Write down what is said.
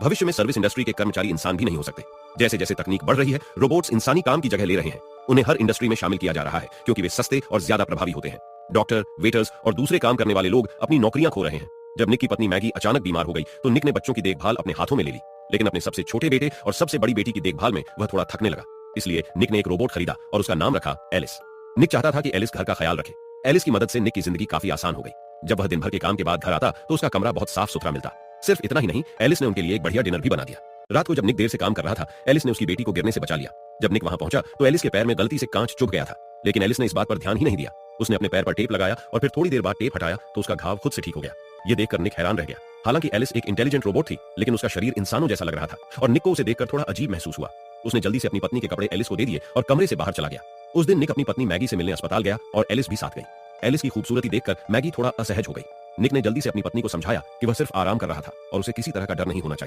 भविष्य में service industry के कर्मचारी इंसान भी नहीं हो सकते। जैसे जैसे तकनीक बढ़ रही है, रोबोट्स इंसानी काम की जगह ले रहे हैं। उन्हें हर इंडस्ट्री में शामिल किया जा रहा है क्योंकि वे सस्ते और ज्यादा प्रभावी होते हैं। डॉक्टर, वेटर्स और दूसरे काम करने वाले लोग अपनी नौकरियां खो रहे हैं। जब निक की पत्नी मैगी अचानक बीमार हो गई तो निक ने बच्चों की देखभाल अपने हाथों में ले ली, लेकिन अपने सबसे छोटे बेटे और सबसे बड़ी बेटी की देखभाल में वह थोड़ा थकने लगा। इसलिए निक ने एक रोबोट खरीदा और उसका नाम रखा एलिस। निक चाहता था कि एलिस घर का ख्याल रखे। एलिस की मदद से निक की जिंदगी काफी आसान हो गई। जब वह दिन भर के काम के बाद घर आता तो उसका कमरा बहुत साफ सुथरा मिलता। सिर्फ इतना ही नहीं, एलिस ने उनके लिए एक बढ़िया डिनर भी बना दिया। रात को जब निक देर से काम कर रहा था, एलिस ने उसकी बेटी को गिरने से बचा लिया। जब निक वहां पहुंचा तो एलिस के पैर में गलती से कांच चुभ गया था, लेकिन एलिस ने इस बात पर ध्यान ही नहीं दिया। उसने अपने पैर पर टेप लगाया और फिर थोड़ी देर बाद टेप हटाया तो उसका घाव खुद से ठीक हो गया। ये देखकर निक हैरान रह गया। हालांकि एलिस एक इंटेलिजेंट रोबोट थी, लेकिन उसका शरीर इंसानों जैसा लग रहा था और निक को उसे देखकर थोड़ा अजीब महसूस हुआ। उसने जल्दी से अपनी पत्नी के कपड़े एलिस को दे दिए और कमरे से बाहर चला गया। उस दिन निक अपनी पत्नी मैगी से मिलने अस्पताल गया और एलिस भी साथ गई। एलिस की खूबसूरती देखकर मैगी थोड़ा असहज हो गई। निक ने जल्दी से अपनी पत्नी को समझाया कि वह सिर्फ आराम कर रहा था और उसे किसी तरह का डर नहीं होना चाहिए।